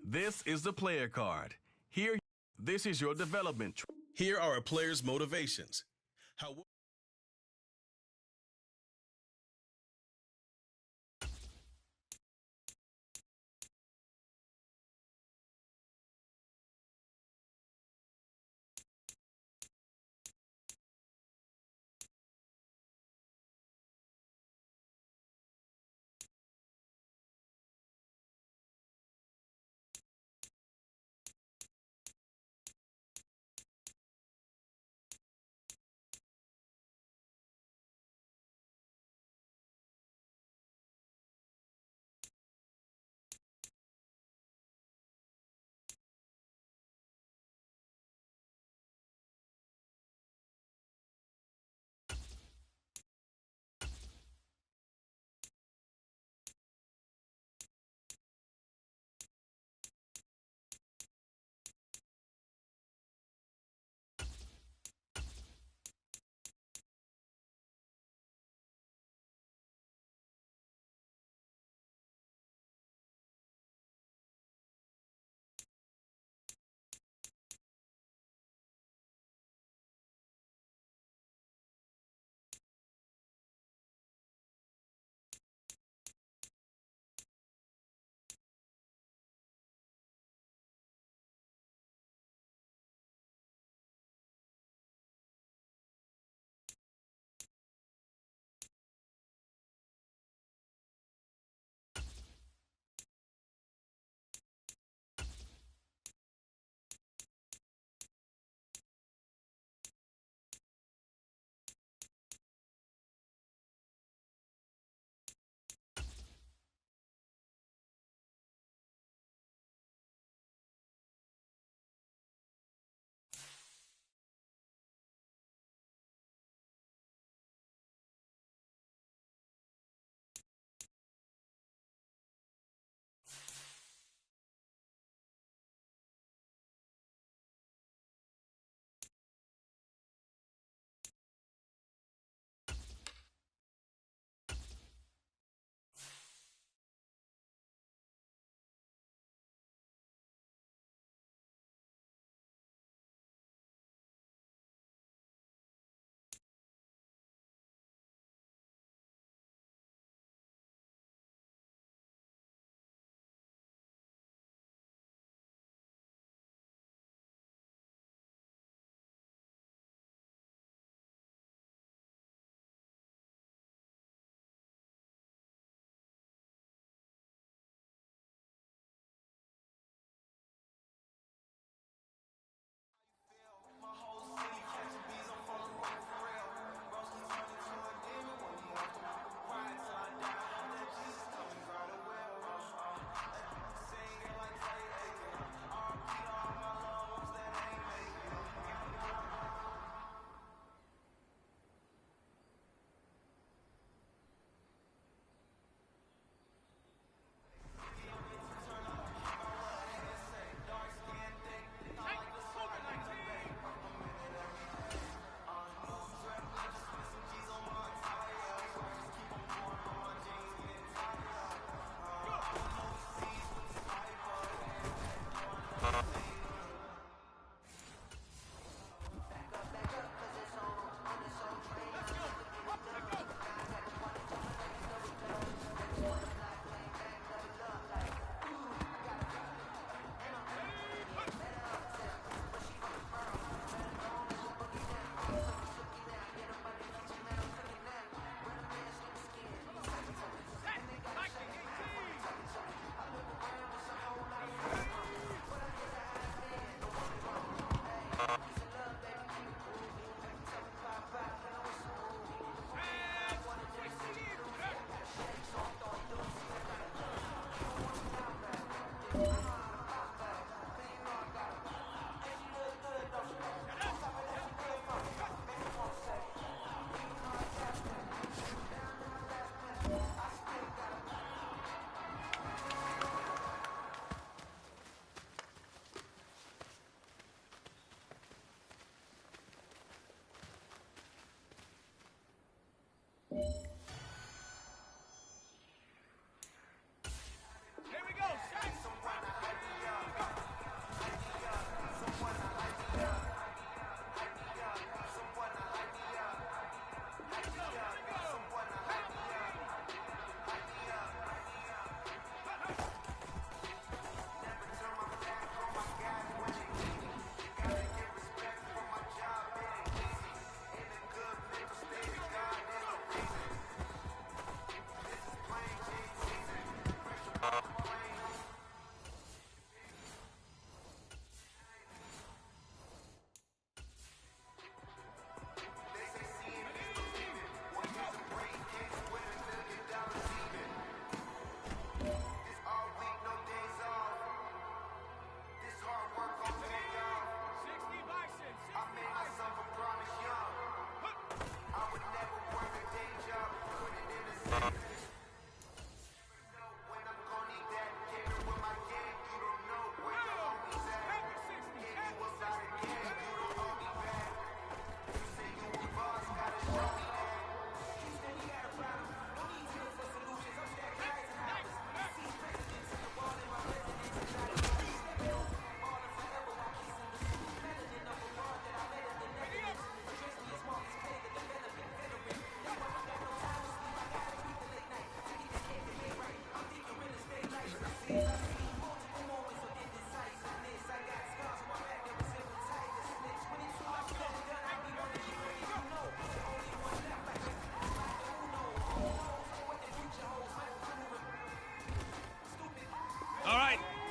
This is the player card. Here, this is your development. Here are a player's motivations. How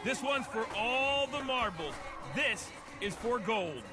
This one's for all the marbles. This is for gold.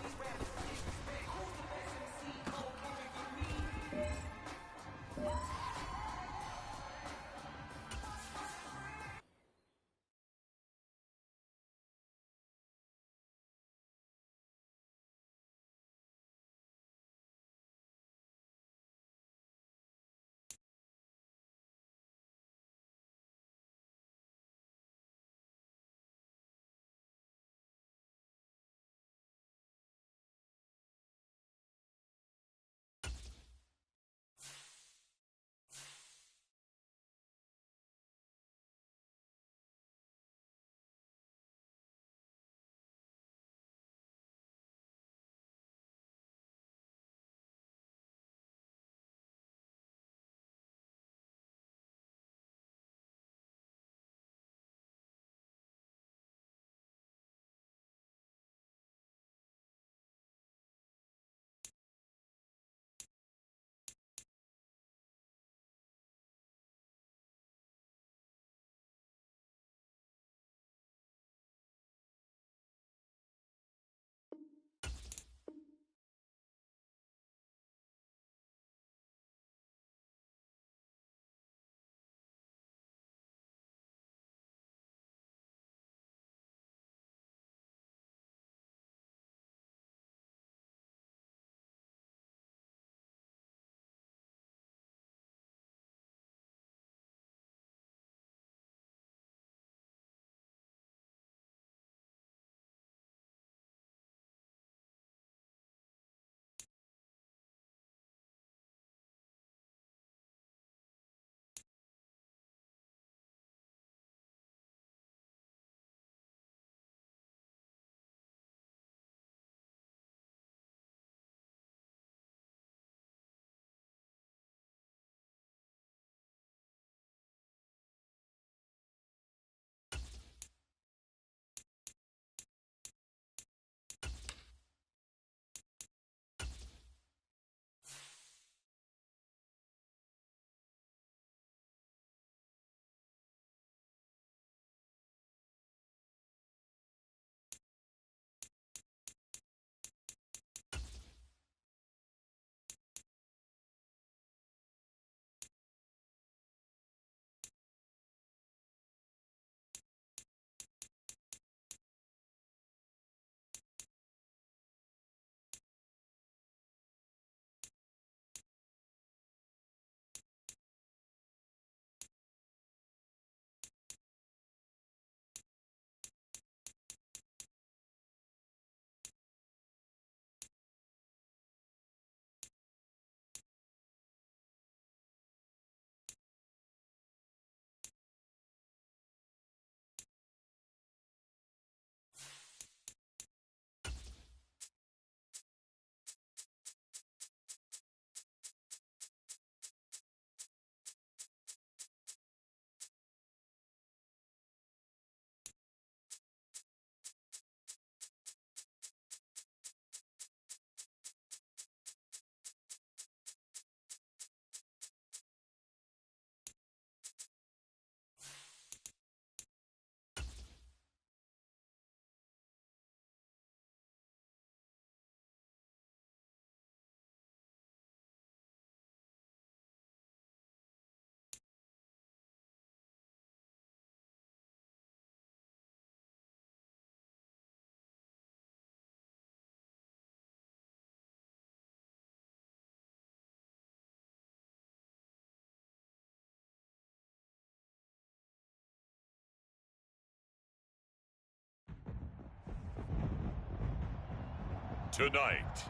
Tonight,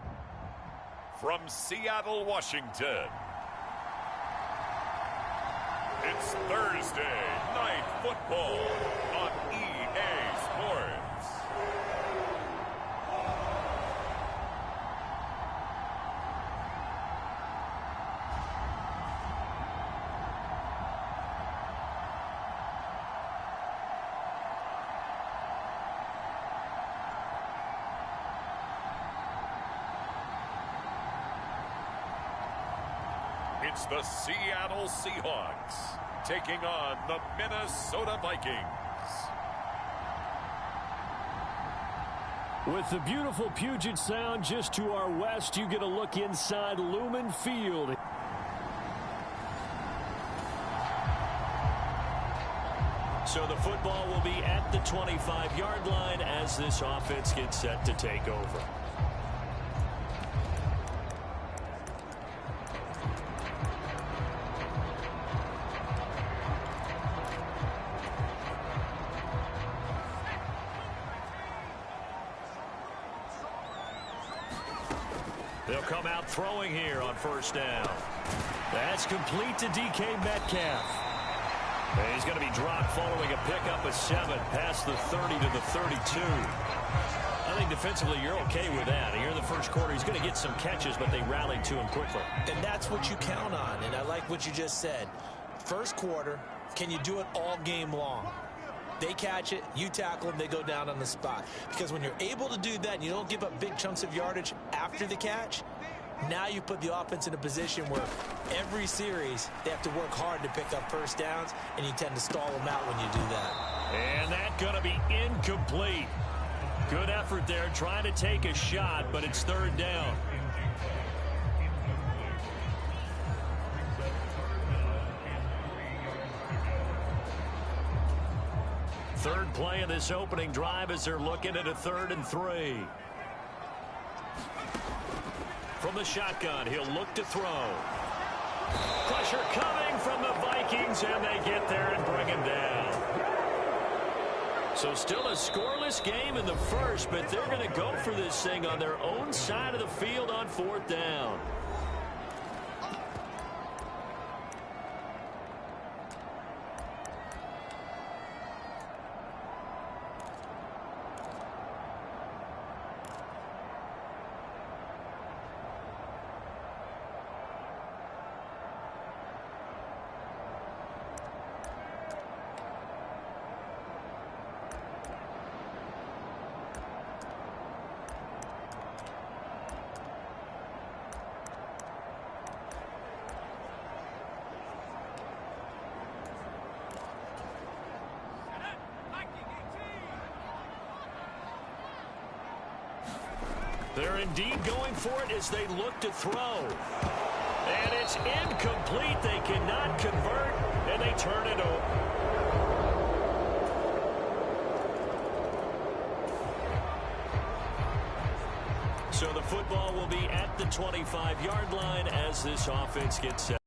from Seattle, Washington, it's Thursday Night Football on EA Sports. It's the Seattle Seahawks taking on the Minnesota Vikings. With the beautiful Puget Sound just to our west, you get a look inside Lumen Field. So the football will be at the 25-yard line as this offense gets set to take over. They'll come out throwing here on first down. That's complete to DK Metcalf. And he's going to be dropped following a pickup of 7 past the 30 to the 32. I think defensively you're okay with that. Here in the first quarter, he's going to get some catches, but they rallied to him quickly. And that's what you count on, and I like what you just said. First quarter, can you do it all game long? They catch it, you tackle them, they go down on the spot. Because when you're able to do that and you don't give up big chunks of yardage after the catch, now you put the offense in a position where every series they have to work hard to pick up first downs, and you tend to stall them out when you do that. And that's going to be incomplete. Good effort there trying to take a shot, but it's third down. Third play of this opening drive as they're looking at a 3rd and 3. From the shotgun, he'll look to throw. Pressure coming from the Vikings, and they get there and bring him down. So still a scoreless game in the first, but they're going to go for this thing on their own side of the field on 4th down. They're indeed going for it as they look to throw. And it's incomplete. They cannot convert, and they turn it over. So the football will be at the 25-yard line as this offense gets set.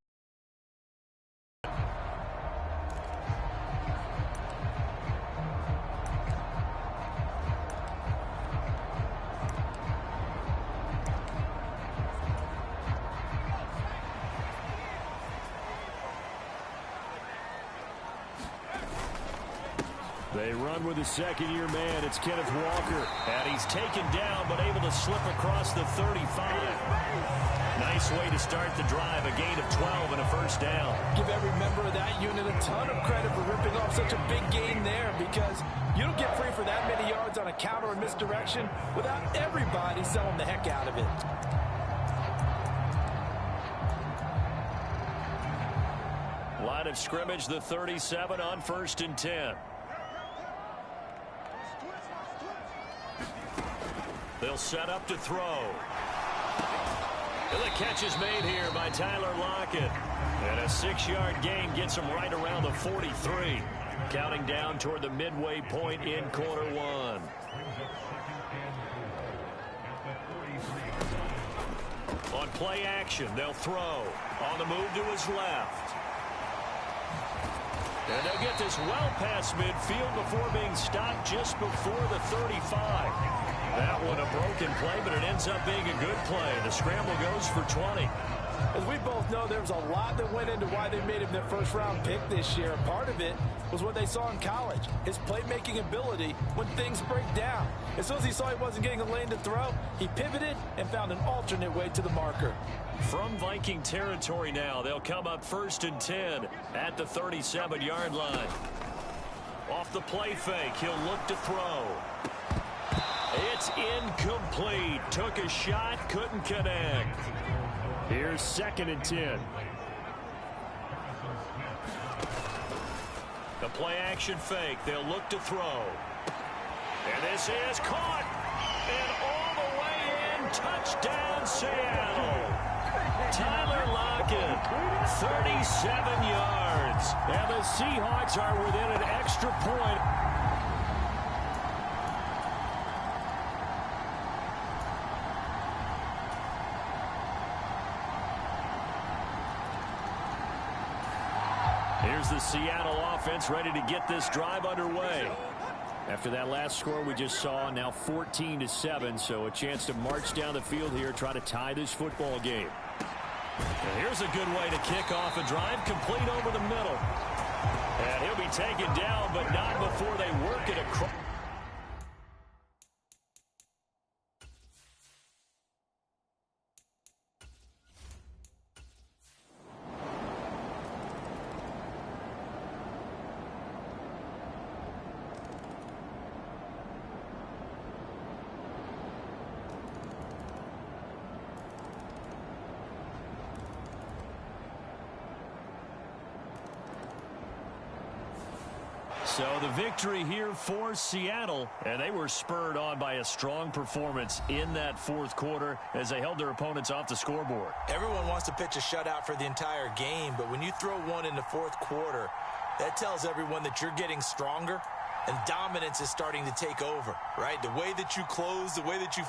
They run with the second-year man. It's Kenneth Walker. And he's taken down, but able to slip across the 35. Nice way to start the drive. A gain of 12 and a first down. Give every member of that unit a ton of credit for ripping off such a big gain there, because you don't get free for that many yards on a counter or misdirection without everybody selling the heck out of it. Line of scrimmage, the 37 on 1st and 10. They'll set up to throw. And the catch is made here by Tyler Lockett. And a 6-yard gain gets him right around the 43. Counting down toward the midway point in quarter one. On play action, they'll throw. On the move to his left. And they'll get this well past midfield before being stopped just before the 35. That one a broken play, but it ends up being a good play. The scramble goes for 20. As we both know, there was a lot that went into why they made him their first-round pick this year. Part of it was what they saw in college, his playmaking ability when things break down. As soon as he saw he wasn't getting a lane to throw, he pivoted and found an alternate way to the marker. From Viking territory now, they'll come up 1st and 10 at the 37-yard line. Off the play fake, he'll look to throw. It's incomplete. Took a shot, couldn't connect. Here's 2nd and 10. The play action fake. They'll look to throw. And this is caught. And all the way in, touchdown Seattle. Tyler Lockett, 37 yards. And the Seahawks are within an extra point. Here's the Seattle offense ready to get this drive underway. After that last score we just saw, now 14-7, so a chance to march down the field here, try to tie this football game. And here's a good way to kick off a drive, complete over the middle. And he'll be taken down, but not before they work it across. So the victory here for Seattle, and they were spurred on by a strong performance in that fourth quarter as they held their opponents off the scoreboard. Everyone wants to pitch a shutout for the entire game, but when you throw one in the fourth quarter, that tells everyone that you're getting stronger and dominance is starting to take over, right? The way that you close, the way that you...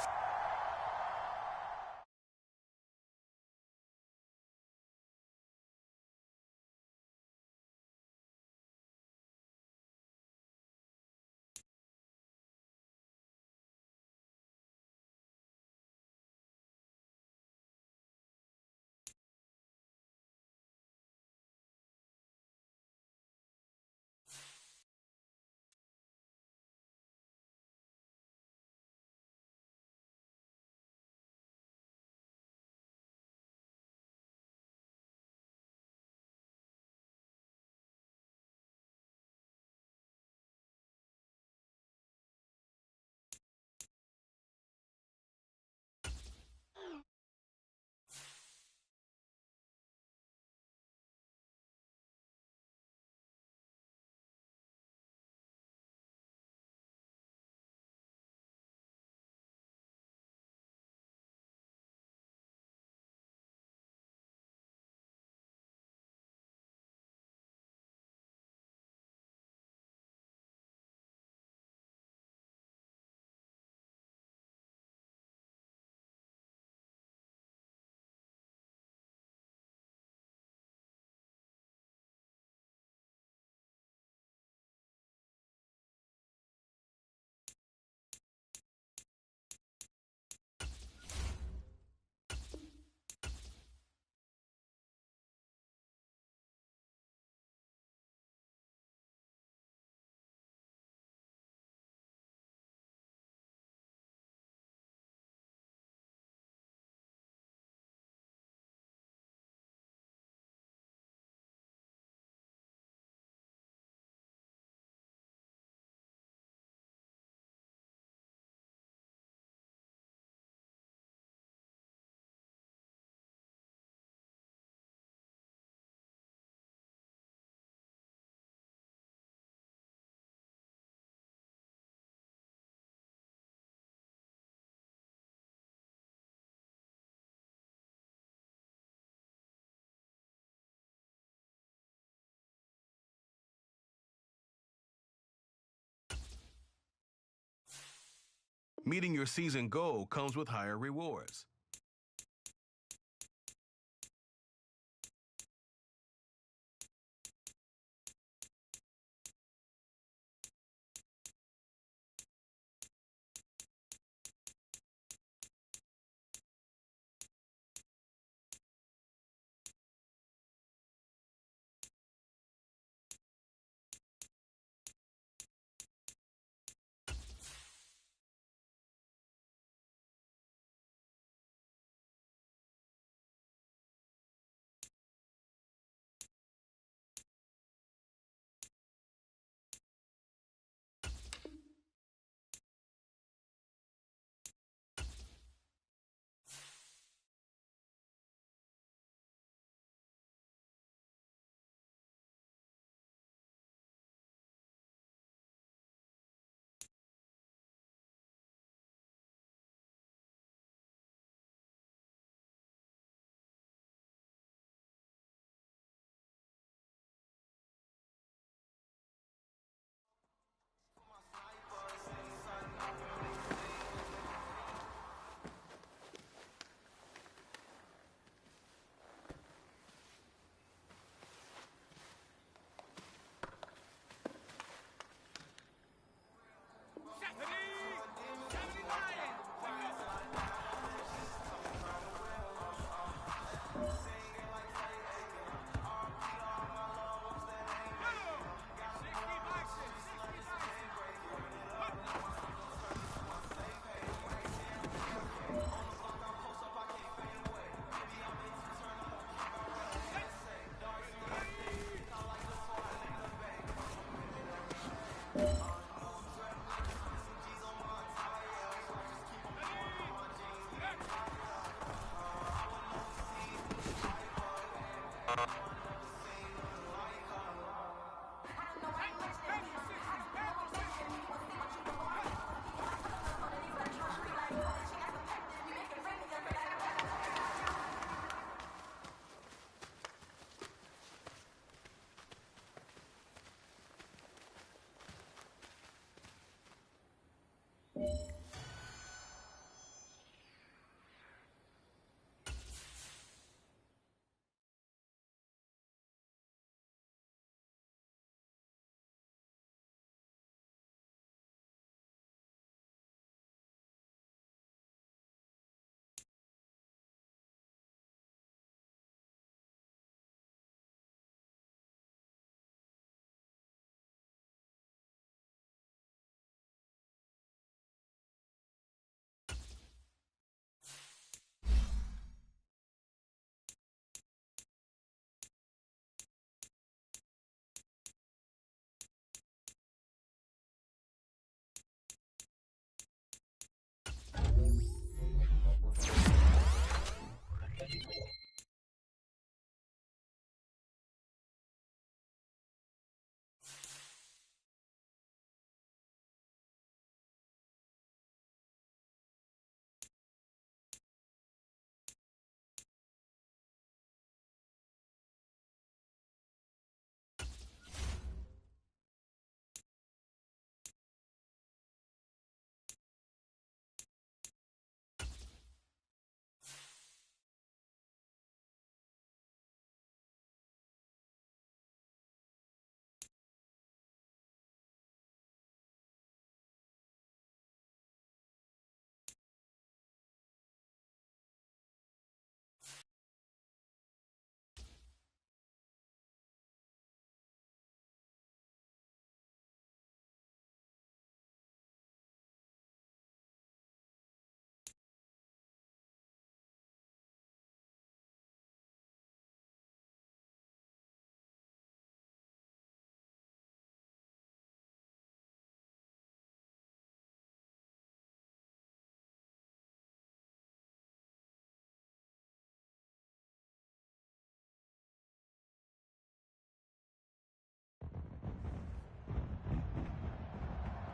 Meeting your season goal comes with higher rewards.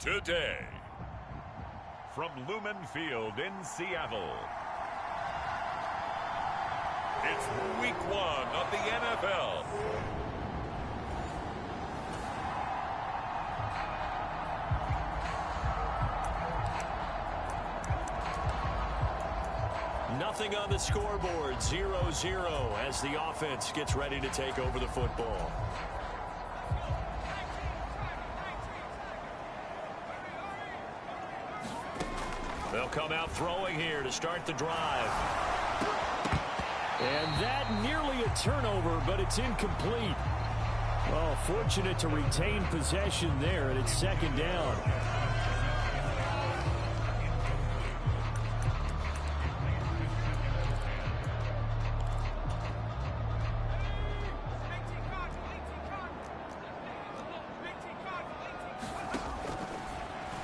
today. From Lumen Field in Seattle, it's Week 1 of the NFL. Nothing on the scoreboard, 0-0 as the offense gets ready to take over the football. They'll come out throwing here to start the drive. And that nearly a turnover, but it's incomplete. Well, fortunate to retain possession there, and it's second down.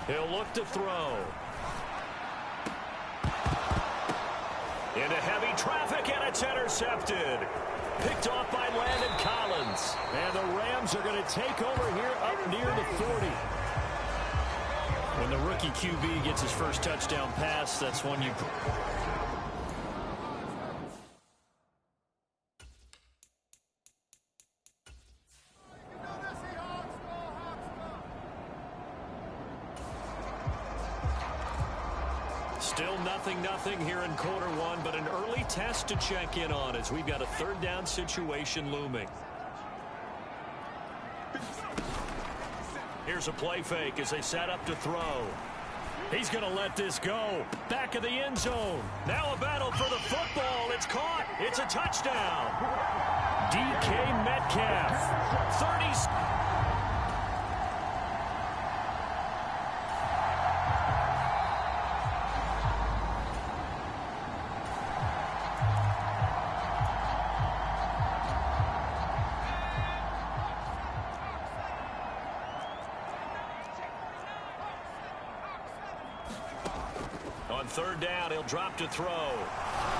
He'll look to throw. Into heavy traffic, and it's intercepted. Picked off by Landon Collins. And the Rams are going to take over here up near the 40. When the rookie QB gets his first touchdown pass, that's when you... Still nothing here in quarter one, but an early test to check in on as we've got a third down situation looming. Here's a play fake as they set up to throw. He's going to let this go. Back of the end zone. Now a battle for the football. It's caught. It's a touchdown. DK Metcalf. 30... Third down, he'll drop to throw.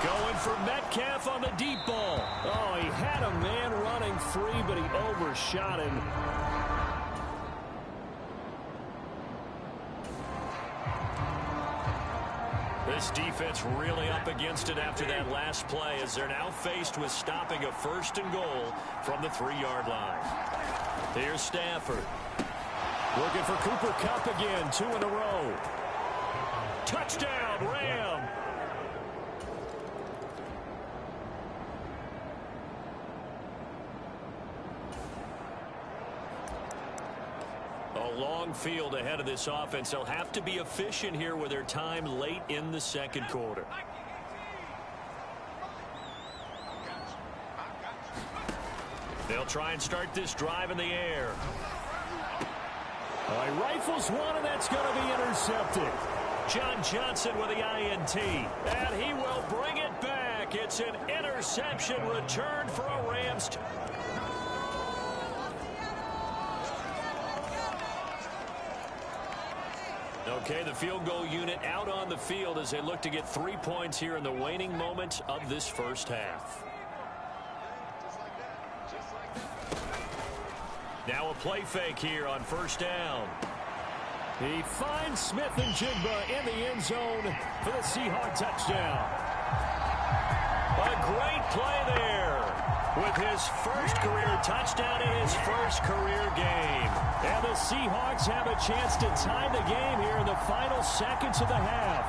Going for Metcalf on the deep ball. Oh, he had a man running free, but he overshot him. This defense really up against it after that last play as they're now faced with stopping a 1st and goal from the 3-yard line. Here's Stafford. Looking for Cooper Kupp again, 2 in a row. Touchdown, Ram! A long field ahead of this offense. They'll have to be efficient here with their time late in the second quarter. They'll try and start this drive in the air. He rifles one, and that's going to be intercepted. John Johnson with the INT, and he will bring it back. It's an interception return for a Rams. Okay, the field goal unit out on the field as they look to get 3 points here in the waning moments of this first half. Now a play fake here on first down. He finds Smith and Jigba in the end zone for the Seahawk touchdown. A great play there with his first career touchdown in his first career game. And the Seahawks have a chance to tie the game here in the final seconds of the half.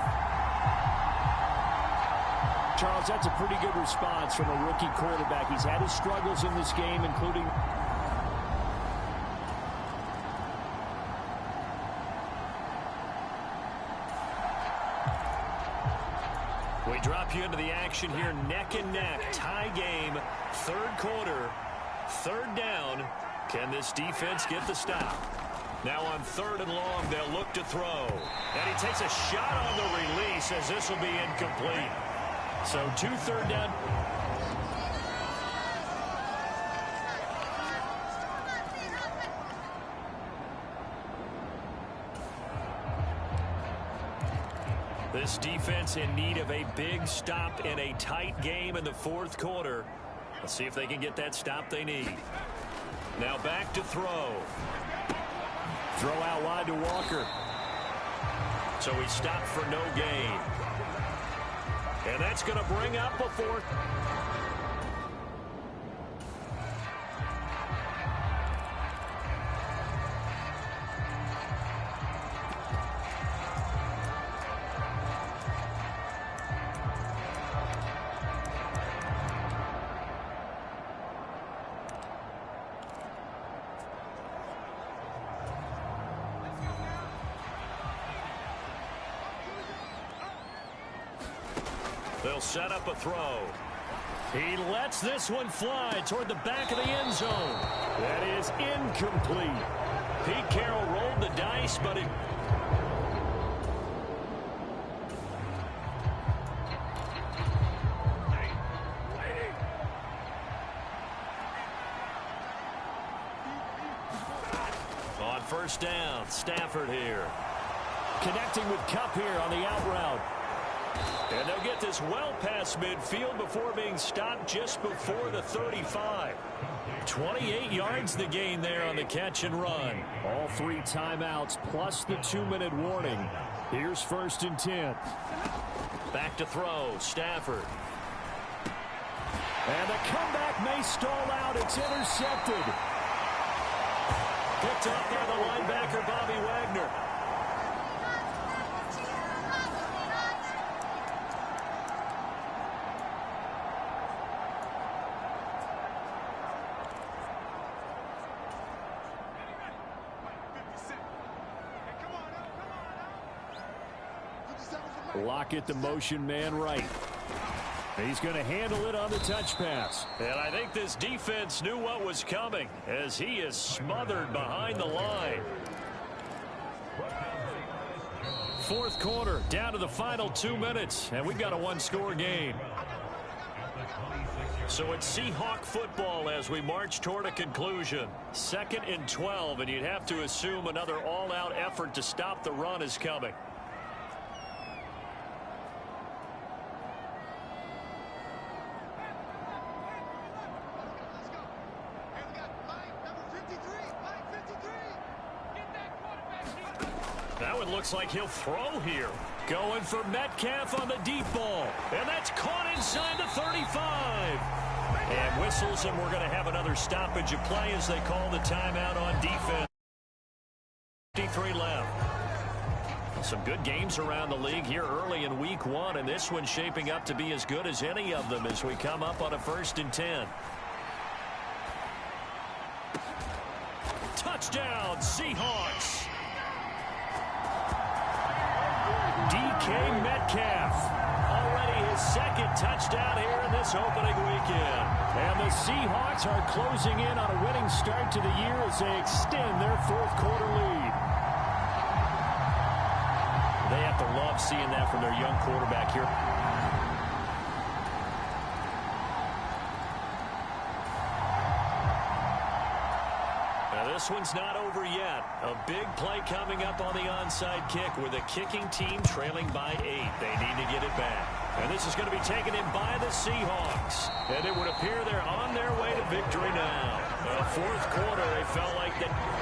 Charles, that's a pretty good response from a rookie quarterback. He's had his struggles in this game, including... We drop you into the action here, neck and neck, tie game, third quarter, third down. Can this defense get the stop? Now on 3rd and long, they'll look to throw. And he takes a shot on the release as this will be incomplete. So 2 third down. This defense in need of a big stop in a tight game in the 4th quarter. Let's see if they can get that stop they need. Now back to throw. Throw out wide to Walker. So he stopped for no gain. And that's going to bring up a fourth. They'll set up a throw. He lets this one fly toward the back of the end zone. That is incomplete. Pete Carroll rolled the dice, but it... On first down, Stafford here. Connecting with Kupp here on the out route. And they'll get this well past midfield before being stopped just before the 35. 28 yards the gain there on the catch and run. All 3 timeouts plus the 2-minute warning. Here's 1st and 10. Back to throw, Stafford. And the comeback may stall out. It's intercepted. Picked up by the linebacker, Bobby Wagner. Lockett, the motion man right. He's going to handle it on the touch pass. And I think this defense knew what was coming as he is smothered behind the line. 4th quarter, down to the final 2 minutes, and we've got a 1-score game. So it's Seahawk football as we march toward a conclusion. 2nd and 12, and you'd have to assume another all-out effort to stop the run is coming. Looks like he'll throw here. Going for Metcalf on the deep ball. And that's caught inside the 35. And whistles, and we're going to have another stoppage of play as they call the timeout on defense. 53 left. Some good games around the league here early in week 1, and this one's shaping up to be as good as any of them as we come up on a 1st and 10. Touchdown, Seahawks. DK Metcalf, already his 2nd touchdown here in this opening weekend. And the Seahawks are closing in on a winning start to the year as they extend their 4th quarter lead. They have to love seeing that from their young quarterback here. This one's not over yet. A big play coming up on the onside kick with a kicking team trailing by 8. They need to get it back. And this is going to be taken in by the Seahawks. And it would appear they're on their way to victory now. 4th quarter, it felt like that.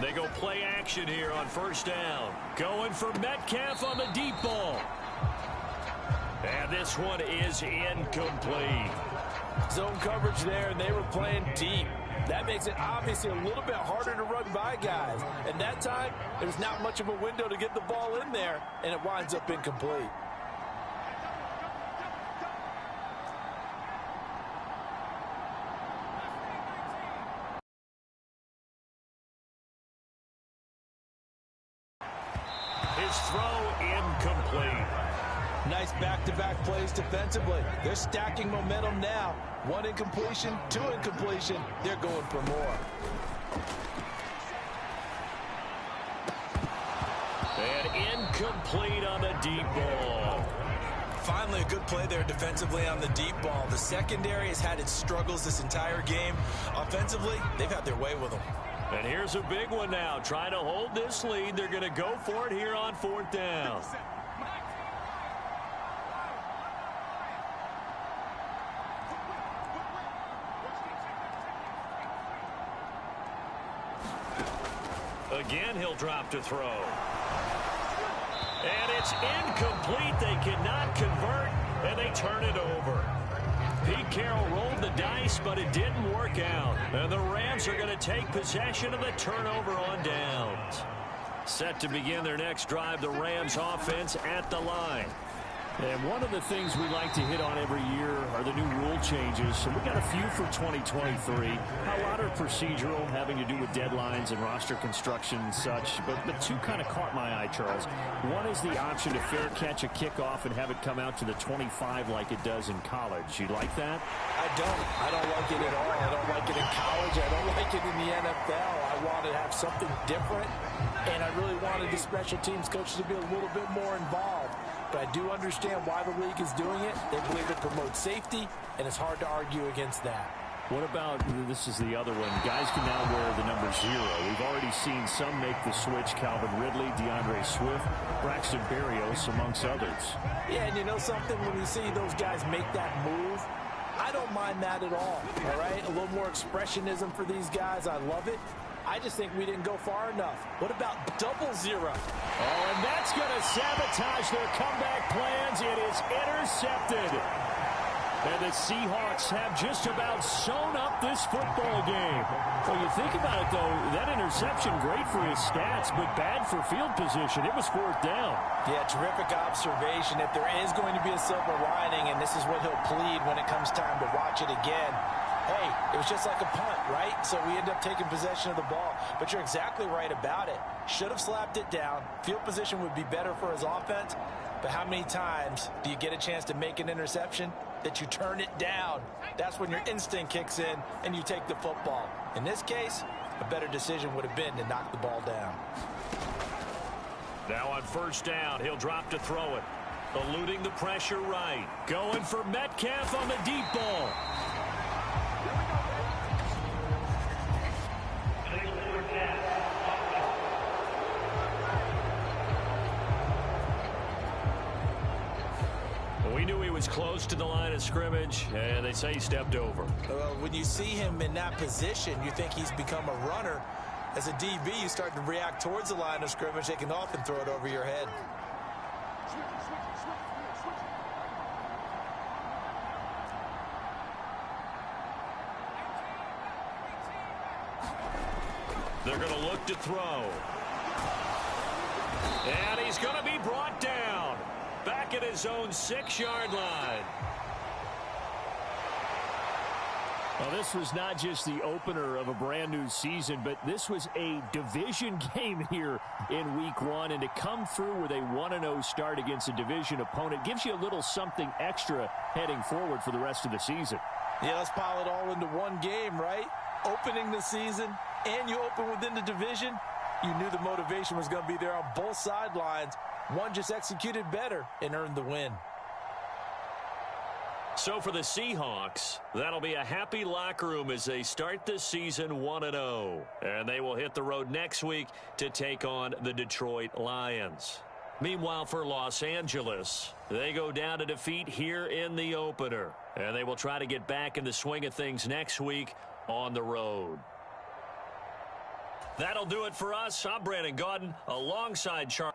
They go play action here on 1st down. Going for Metcalf on the deep ball. And this one is incomplete. Zone coverage there, and they were playing deep. That makes it obviously a little bit harder to run by guys. And that time, there's not much of a window to get the ball in there, and it winds up incomplete. Throw incomplete. Nice back-to-back plays defensively. They're stacking momentum now. 1 incompletion, 2 incompletion. They're going for more. And incomplete on the deep ball. Finally, a good play there defensively on the deep ball. The secondary has had its struggles this entire game. Offensively, they've had their way with them. And here's a big one now. Trying to hold this lead. They're going to go for it here on 4th down. Again, he'll drop to throw. And it's incomplete. They cannot convert, and they turn it over. Pete Carroll rolled the dice, but it didn't work out. And the Rams are going to take possession of the turnover on downs. Set to begin their next drive, the Rams offense at the line. And one of the things we like to hit on every year are the new rule changes. So we got a few for 2023. A lot are procedural, having to do with deadlines and roster construction and such. But two kind of caught my eye, Charles. One is the option to fair catch a kickoff and have it come out to the 25 like it does in college. You like that? I don't like it at all. I don't like it in college. I don't like it in the NFL. I want to have something different. And I really wanted the special teams coaches to be a little bit more involved. But I do understand why the league is doing it. They believe it promotes safety, and it's hard to argue against that. What about, this is the other one, guys can now wear the number 0. We've already seen some make the switch, Calvin Ridley, DeAndre Swift, Braxton Berrios, amongst others. Yeah, and you know something, when you see those guys make that move, I don't mind that at all right? A little more expressionism for these guys. I love it. I just think we didn't go far enough. What about double 0? Oh, and that's going to sabotage their comeback plans. It is intercepted. And the Seahawks have just about sewn up this football game. Well, you think about it, though, that interception, great for his stats, but bad for field position. It was 4th down. Yeah, terrific observation. If there is going to be a silver lining, and this is what he'll plead when it comes time to watch it again, hey, it was just like a punt, right? So we end up taking possession of the ball. But you're exactly right about it. Should have slapped it down. Field position would be better for his offense. But how many times do you get a chance to make an interception that you turn it down? That's when your instinct kicks in and you take the football. In this case, a better decision would have been to knock the ball down. Now on 1st down, he'll drop to throw it. Eluding the pressure right. Going for Metcalf on the deep ball. We knew he was close to the line of scrimmage, and they say he stepped over. Well, when you see him in that position, you think he's become a runner. As a DB, you start to react towards the line of scrimmage. They can often throw it over your head. They're going to look to throw. And he's going to be brought down. Back at his own 6-yard line. Well, this was not just the opener of a brand new season, but this was a division game here in week 1. And to come through with a 1-0 start against a division opponent gives you a little something extra heading forward for the rest of the season. Yeah, let's pile it all into one game, right? Opening the season, and you open within the division. You knew the motivation was going to be there on both sidelines. One just executed better and earned the win. So for the Seahawks, that'll be a happy locker room as they start the season 1-0. And they will hit the road next week to take on the Detroit Lions. Meanwhile, for Los Angeles, they go down to defeat here in the opener. And they will try to get back in the swing of things next week on the road. That'll do it for us. I'm Brandon Gaudin alongside Charles.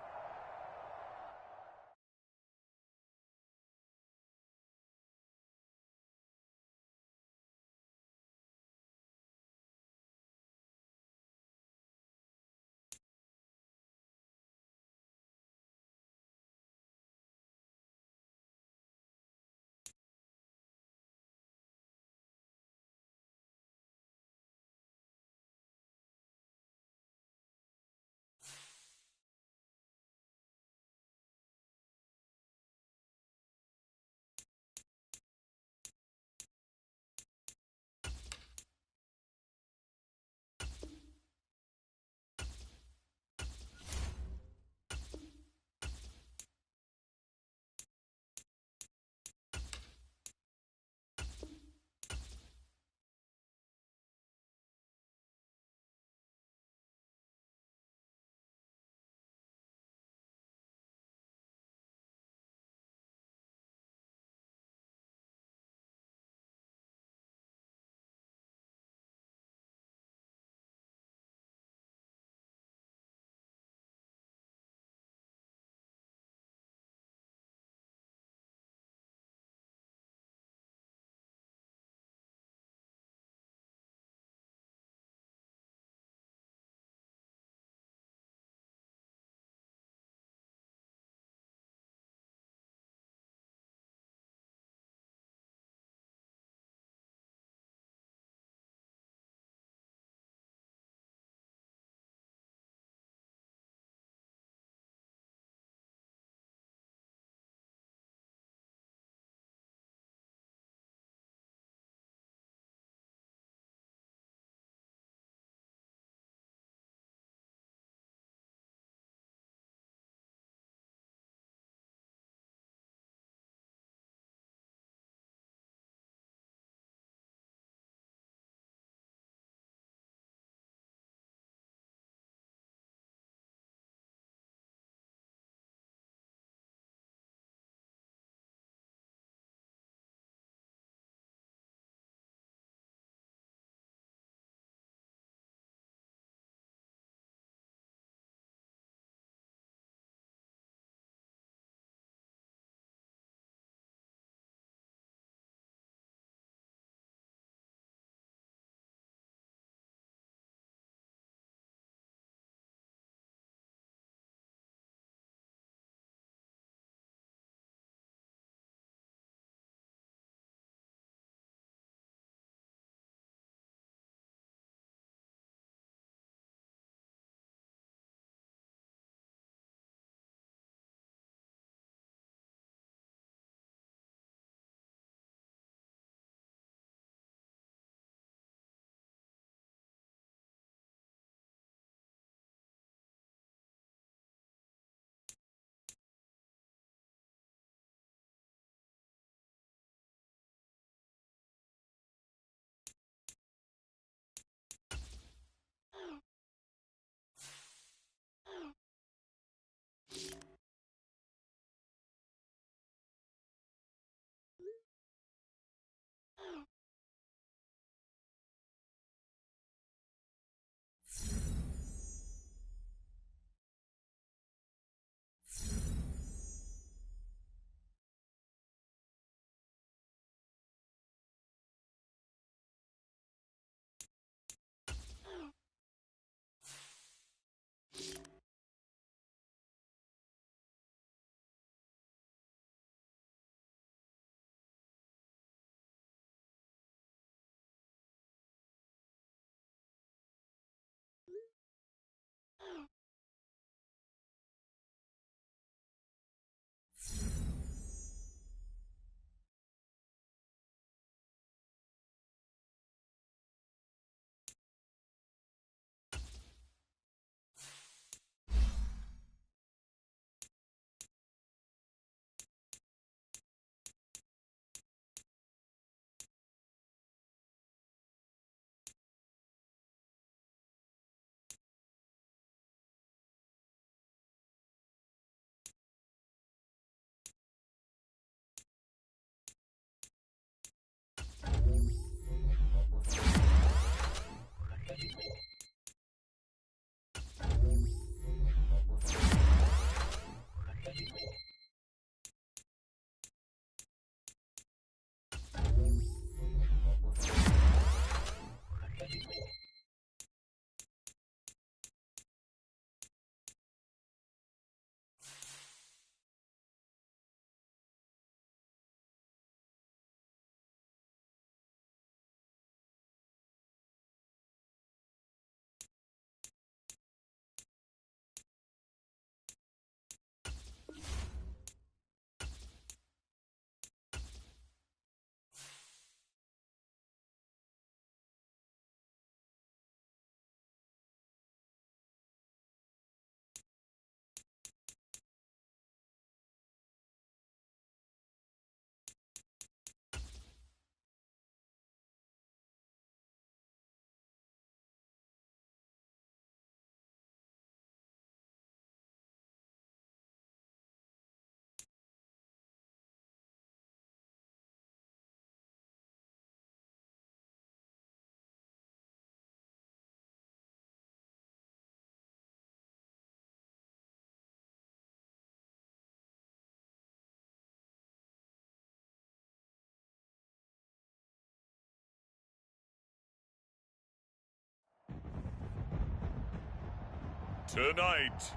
Tonight,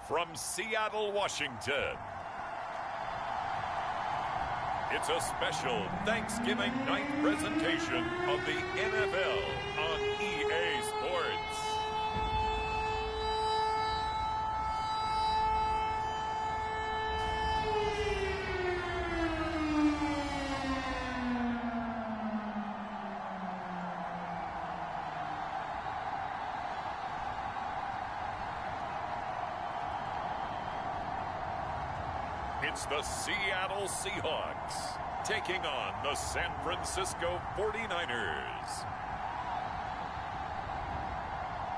from Seattle, Washington, it's a special Thanksgiving night presentation of the NFL on EA Sports. It's the Seattle Seahawks taking on the San Francisco 49ers.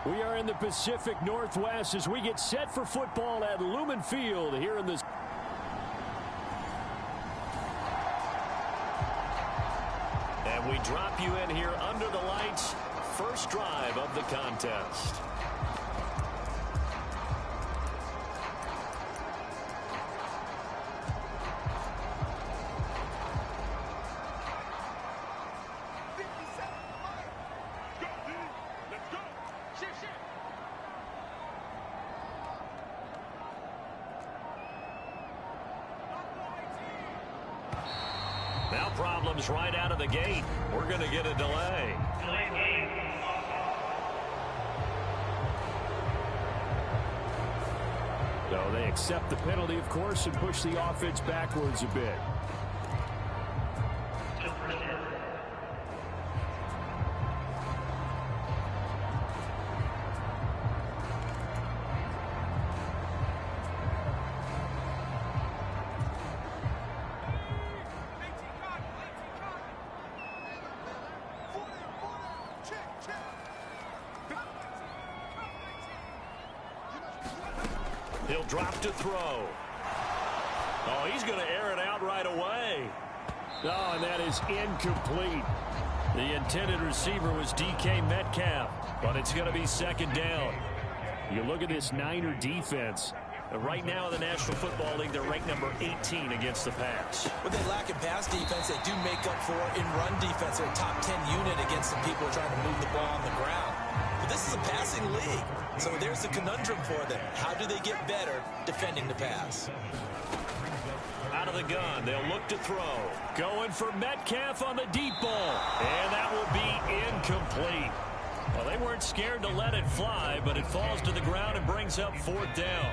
We are in the Pacific Northwest as we get set for football at Lumen Field here in the... And we drop you in here under the lights. First drive of the contest. Now problems right out of the gate. We're going to get a delay. So they accept the penalty, of course, and push the offense backwards a bit. He'll drop to throw. Oh, he's going to air it out right away. Oh, and that is incomplete. The intended receiver was DK Metcalf, but it's going to be second down. You look at this Niner defense. Right now in the National Football League, they're ranked number 18 against the pass. What they lack in pass defense, they do make up for in run defense. They're a top 10 unit against the people trying to move the ball on the ground. But this is a passing league. So there's the conundrum for them. How do they get better defending the pass? Out of the gun, they'll look to throw. Going for Metcalf on the deep ball. And that will be incomplete. Well, they weren't scared to let it fly, but it falls to the ground and brings up fourth down.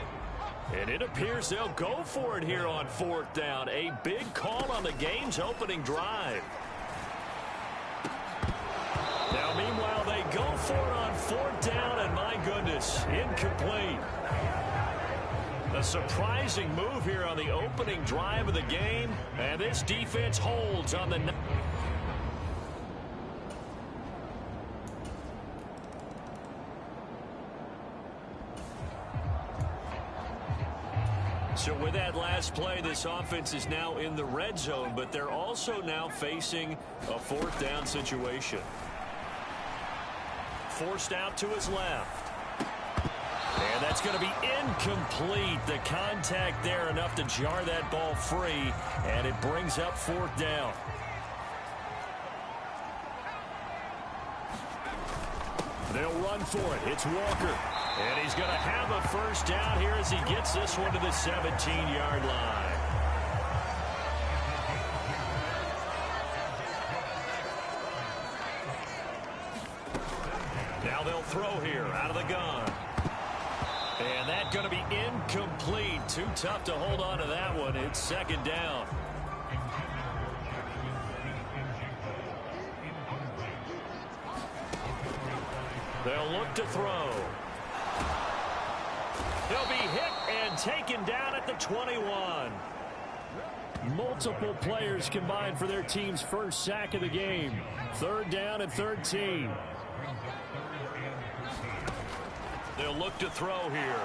And it appears they'll go for it here on fourth down. A big call on the game's opening drive. Now, meanwhile, they go for it on fourth down, and my goodness, incomplete. A surprising move here on the opening drive of the game, and this defense holds on the... So with that last play, this offense is now in the red zone, but they're also now facing a fourth down situation. Forced out to his left. And that's going to be incomplete. The contact there enough to jar that ball free, and it brings up fourth down. They'll run for it. It's Walker. And he's going to have a first down here as he gets this one to the 17-yard line. Now they'll throw here out of the gun. And that's going to be incomplete. Too tough to hold on to that one. It's second down. They'll look to throw. He'll be hit and taken down at the 21. Multiple players combined for their team's first sack of the game. Third down and 13. They'll look to throw here.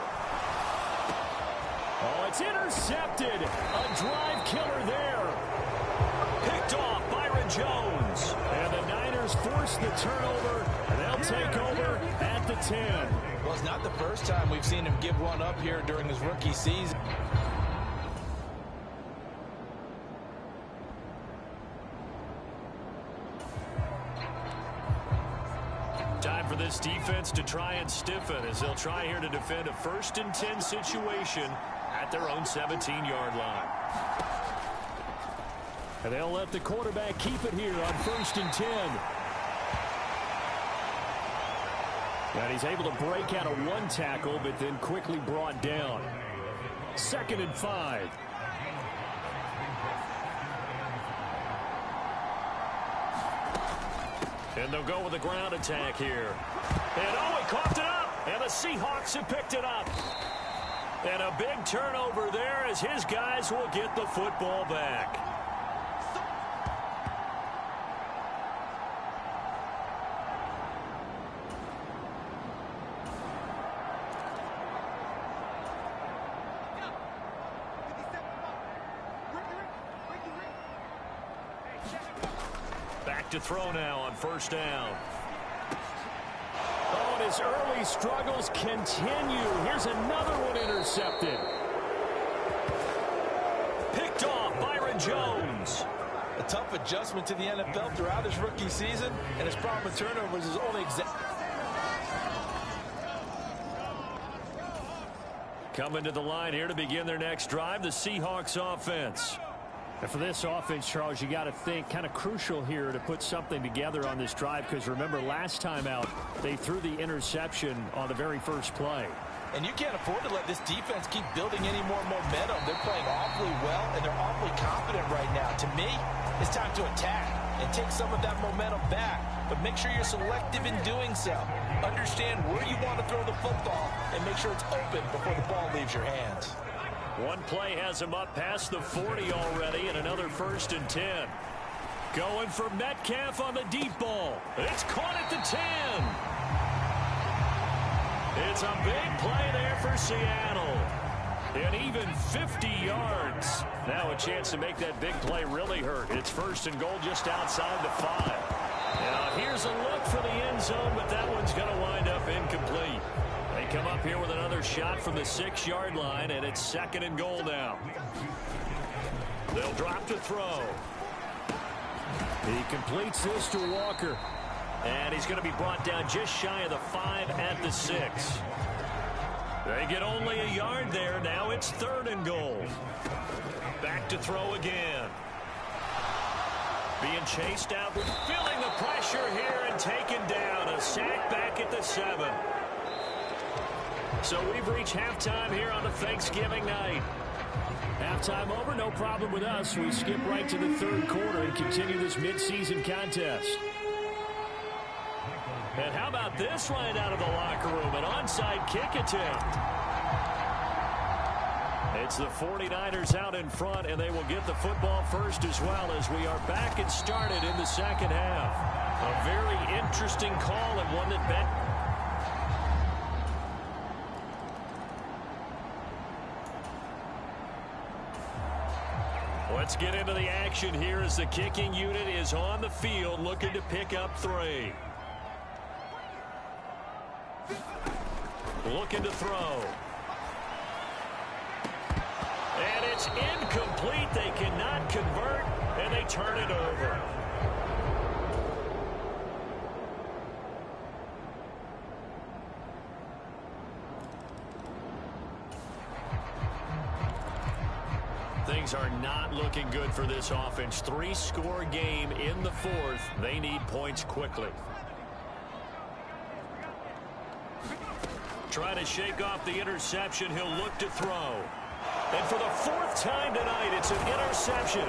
Oh, it's intercepted. A drive killer there. Picked off Byron Jones. And the Niners force the turnover. And they'll take over at the 10. Well, it's not the first time we've seen him give one up here during his rookie season. Time for this defense to try and stiffen as they'll try here to defend a 1st and 10 situation at their own 17-yard line. And they'll let the quarterback keep it here on 1st and 10. And he's able to break out of one tackle, but then quickly brought down. 2nd and 5. And they'll go with a ground attack here. And he coughed it up. And the Seahawks have picked it up. And a big turnover there as his guys will get the football back. Back to throw now on 1st down. Oh, and his early struggles continue. Here's another one intercepted. Picked off Byron Jones. A tough adjustment to the NFL throughout his rookie season, and his problem with turnovers is only Coming to the line here to begin their next drive, the Seahawks offense. And for this offense, Charles, you got to think kind of crucial here to put something together on this drive, because remember last time out they threw the interception on the very first play. And you can't afford to let this defense keep building any more momentum. They're playing awfully well, and they're awfully confident right now. To me, it's time to attack and take some of that momentum back. But make sure you're selective in doing so. Understand where you want to throw the football and make sure it's open before the ball leaves your hands. One play has him up past the 40 already, and another 1st and 10. Going for Metcalf on the deep ball. It's caught at the 10. It's a big play there for Seattle. And even 50 yards. Now a chance to make that big play really hurt. It's 1st and goal just outside the 5. Now here's a look for the end zone, but that one's going to wind up incomplete. They come up here with another shot from the 6-yard line, and it's 2nd and goal now. They'll drop to throw. He completes this to Walker. And he's going to be brought down just shy of the 5 at the 6. They get only a yard there. Now it's 3rd and goal. Back to throw again. Being chased out, feeling the pressure here and taken down. A sack back at the 7. So we've reached halftime here on the Thanksgiving night. Halftime over, no problem with us. We skip right to the 3rd quarter and continue this midseason contest. And how about this right out of the locker room? An onside kick attempt. It's the 49ers out in front, and they will get the football first as well as we are back and started in the 2nd half. A very interesting call and one that Let's get into the action here as the kicking unit is on the field looking to pick up 3. Looking to throw. And it's incomplete. They cannot convert, and they turn it over. Things are not looking good for this offense. 3-score game in the 4th. They need points quickly. Trying to shake off the interception. He'll look to throw. And for the 4th time tonight, it's an interception.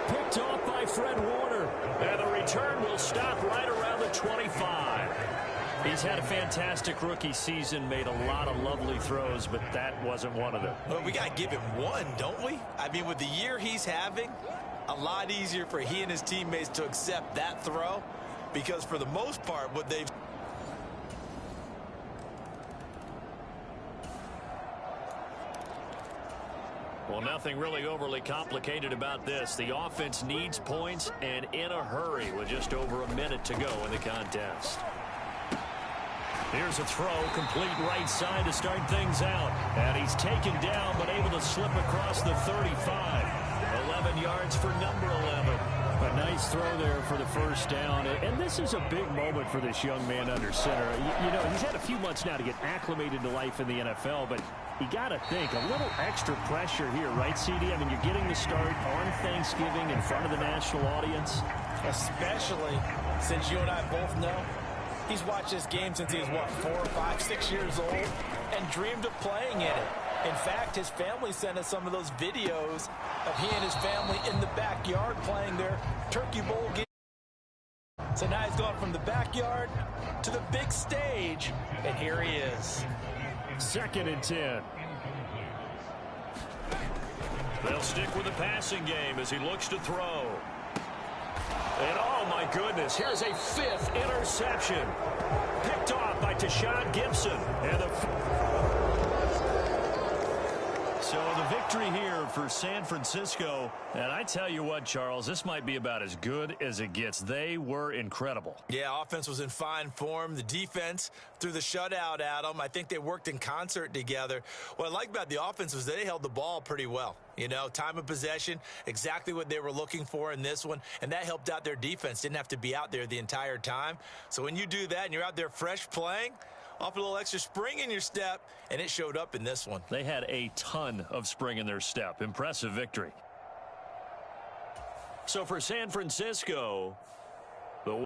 Picked off by Fred Warner. And the return will stop right around the 25. He's had a fantastic rookie season, made a lot of lovely throws, but that wasn't one of them. Well, we got to give him one, don't we? I mean, with the year he's having, a lot easier for he and his teammates to accept that throw, because for the most part, what they've Well, nothing really overly complicated about this. The offense needs points and in a hurry with just over a minute to go in the contest. Here's a throw, complete right side to start things out. And he's taken down but able to slip across the 35. 11 yards for number 11. A nice throw there for the first down. And this is a big moment for this young man under center. You know, he's had a few months now to get acclimated to life in the NFL, but you got to think a little extra pressure here, right, CD? I mean, you're getting the start on Thanksgiving in front of the national audience. Especially since you and I both know he's watched this game since he was, what, 4, 5, 6 years old and dreamed of playing in it. In fact, his family sent us some of those videos of he and his family in the backyard playing their Turkey Bowl game. So now he's gone from the backyard to the big stage, and here he is. 2nd and 10. They'll stick with the passing game as he looks to throw. And oh my goodness, here's a 5th interception. Picked off by Tashawn Gibson. And so the victory here for San Francisco. And I tell you what, Charles, this might be about as good as it gets. They were incredible. Yeah, offense was in fine form. The defense threw the shutout at them. I think they worked in concert together. What I like about the offense was they held the ball pretty well. You know, time of possession, exactly what they were looking for in this one. And that helped out their defense. Didn't have to be out there the entire time. So when you do that and you're out there fresh playing, off a little extra spring in your step, and it showed up in this one. They had a ton of spring in their step. Impressive victory. So for San Francisco, the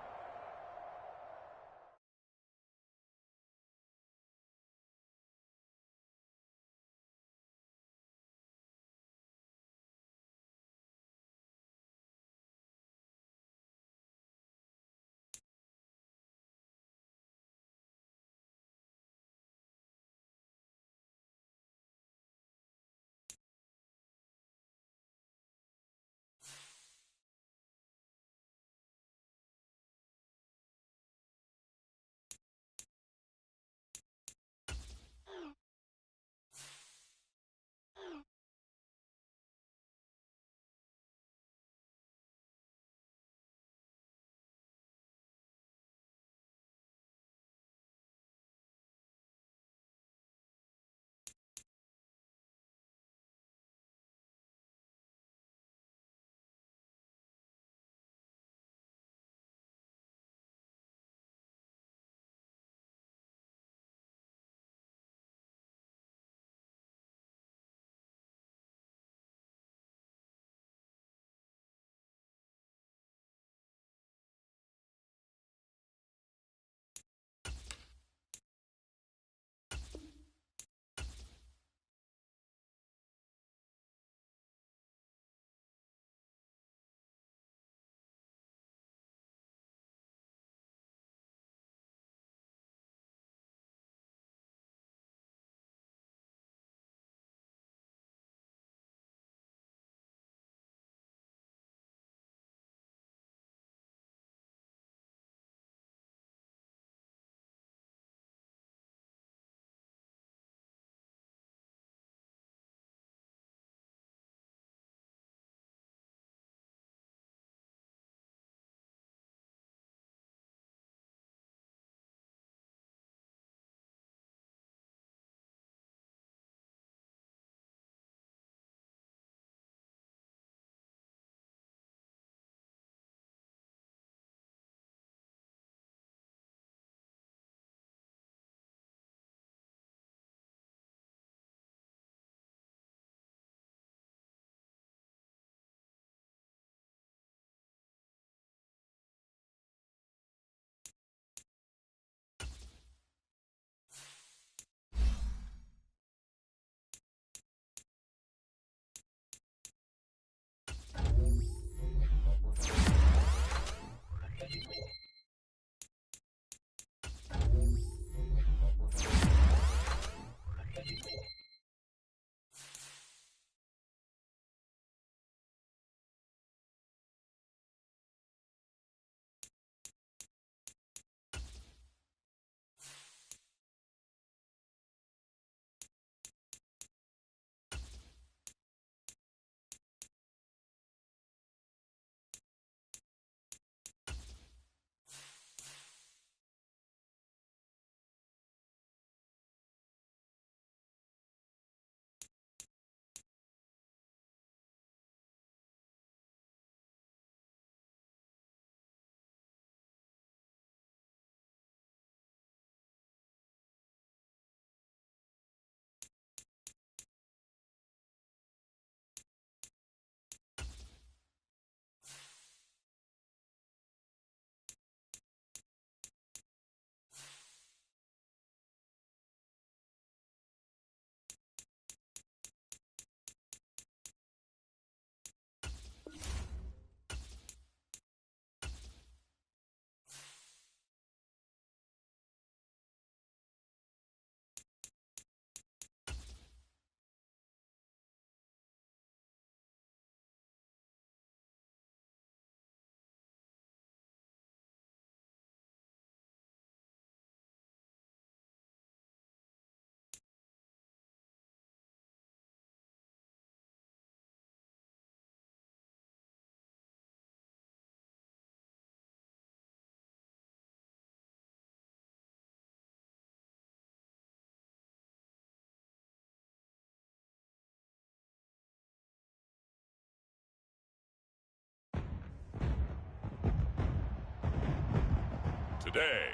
day.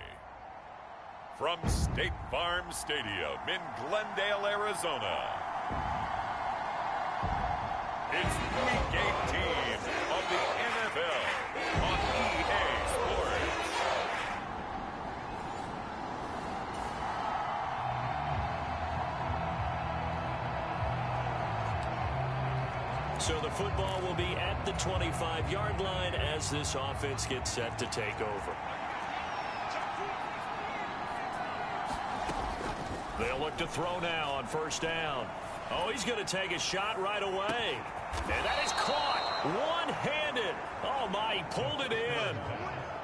From State Farm Stadium in Glendale, Arizona, it's Week 18 of the NFL on EA Sports. So the football will be at the 25-yard line as this offense gets set to take over. They'll look to throw now on first down. Oh, he's going to take a shot right away. And that is caught one-handed. Oh, my, he pulled it in.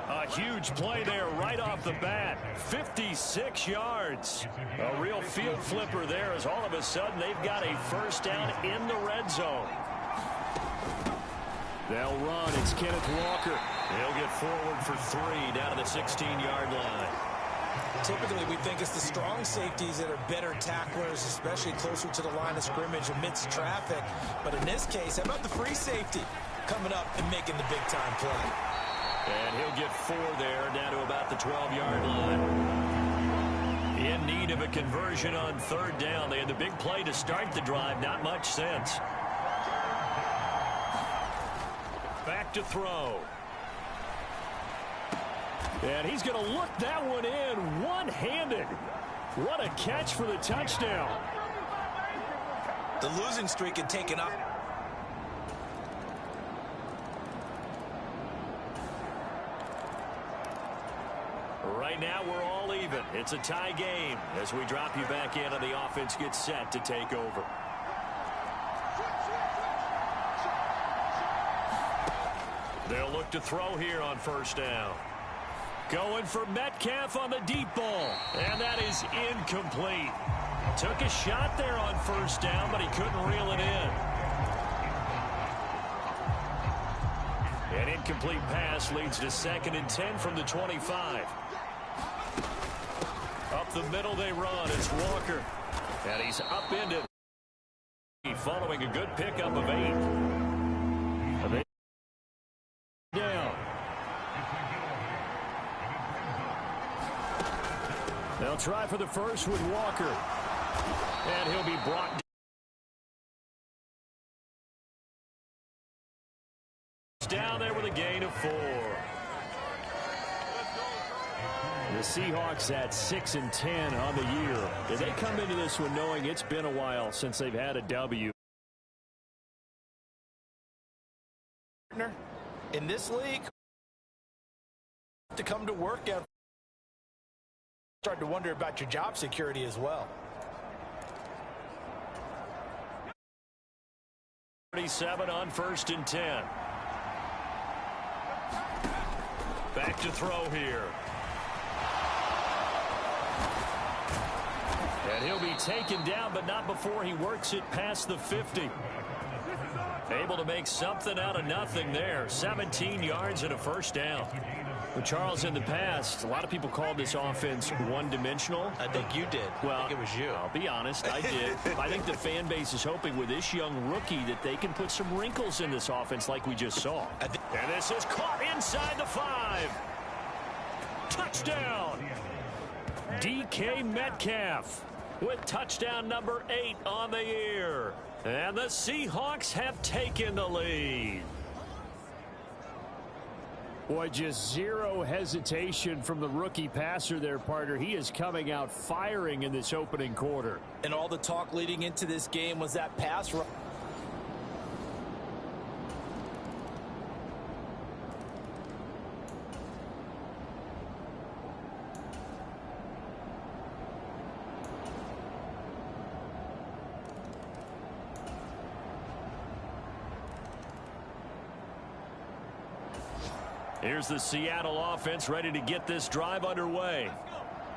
A huge play there right off the bat. 56 yards. A real field flipper there as all of a sudden they've got a first down in the red zone. They'll run. It's Kenneth Walker. He'll get forward for 3 down to the 16-yard line. Typically, we think it's the strong safeties that are better tacklers, especially closer to the line of scrimmage amidst traffic. But in this case, how about the free safety coming up and making the big-time play? And he'll get 4 there, down to about the 12-yard line. In need of a conversion on third down. They had the big play to start the drive. Not much sense. Back to throw. And he's going to look that one in one-handed. What a catch for the touchdown. The losing streak had taken up. Right now we're all even. It's a tie game as we drop you back in and the offense gets set to take over. They'll look to throw here on first down. Going for Metcalf on the deep ball. And that is incomplete. Took a shot there on first down, but he couldn't reel it in. An incomplete pass leads to 2nd and 10 from the 25. Up the middle they run. It's Walker. And he's up into following a good pickup of 8. Down. They'll try for the first with Walker. And he'll be brought down there with a gain of 4. The Seahawks at 6 and 10 on the year. They come into this one knowing it's been a while since they've had a W. In this league, to come to work every start to wonder about your job security as well. 37 on 1st and 10. Back to throw here. And he'll be taken down, but not before he works it past the 50. Able to make something out of nothing there. 17 yards and a first down. Well, Charles, in the past, a lot of people called this offense one-dimensional. I think you did. Well, I think it was you. I'll be honest, I did. I think the fan base is hoping with this young rookie that they can put some wrinkles in this offense like we just saw. And this is caught inside the 5. Touchdown! DK Metcalf with touchdown number 8 on the year. And the Seahawks have taken the lead. Boy, just zero hesitation from the rookie passer there, partner. He is coming out firing in this opening quarter. And all the talk leading into this game was that pass rush. Here's the Seattle offense ready to get this drive underway.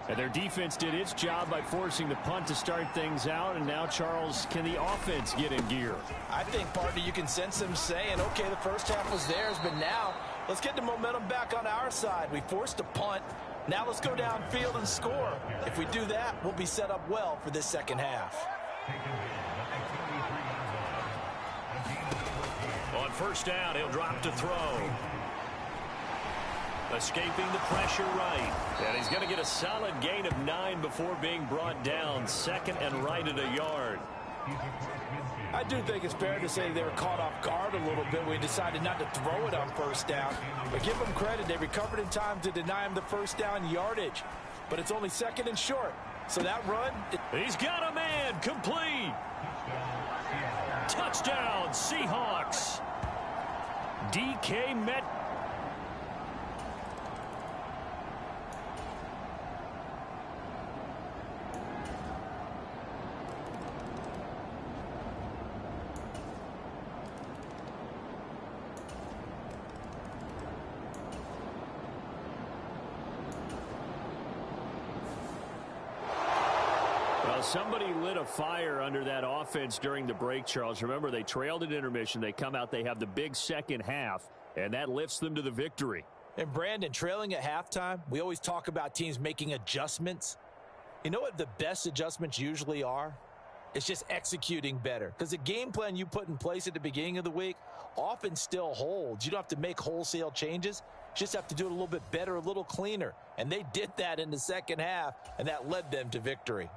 And their defense did its job by forcing the punt to start things out. And now, Charles, can the offense get in gear? I think, partner, you can sense them saying, okay, the first half was theirs, but now let's get the momentum back on our side. We forced a punt. Now let's go downfield and score. If we do that, we'll be set up well for this second half. On first down, he'll drop to throw. Escaping the pressure right. And he's going to get a solid gain of 9 before being brought down. Second and right at a yard. I do think it's fair to say they were caught off guard a little bit. We decided not to throw it on first down. But give them credit. They recovered in time to deny him the first down yardage. But it's only second and short. So that run. He's got a man. Complete. Touchdown, Seahawks. DK Metcalf. Somebody lit a fire under that offense during the break, Charles. Remember, they trailed at intermission. They come out, they have the big second half, and that lifts them to the victory. And Brandon, trailing at halftime, we always talk about teams making adjustments. You know what the best adjustments usually are? It's just executing better. Because the game plan you put in place at the beginning of the week often still holds. You don't have to make wholesale changes. You just have to do it a little bit better, a little cleaner. And they did that in the second half, and that led them to victory.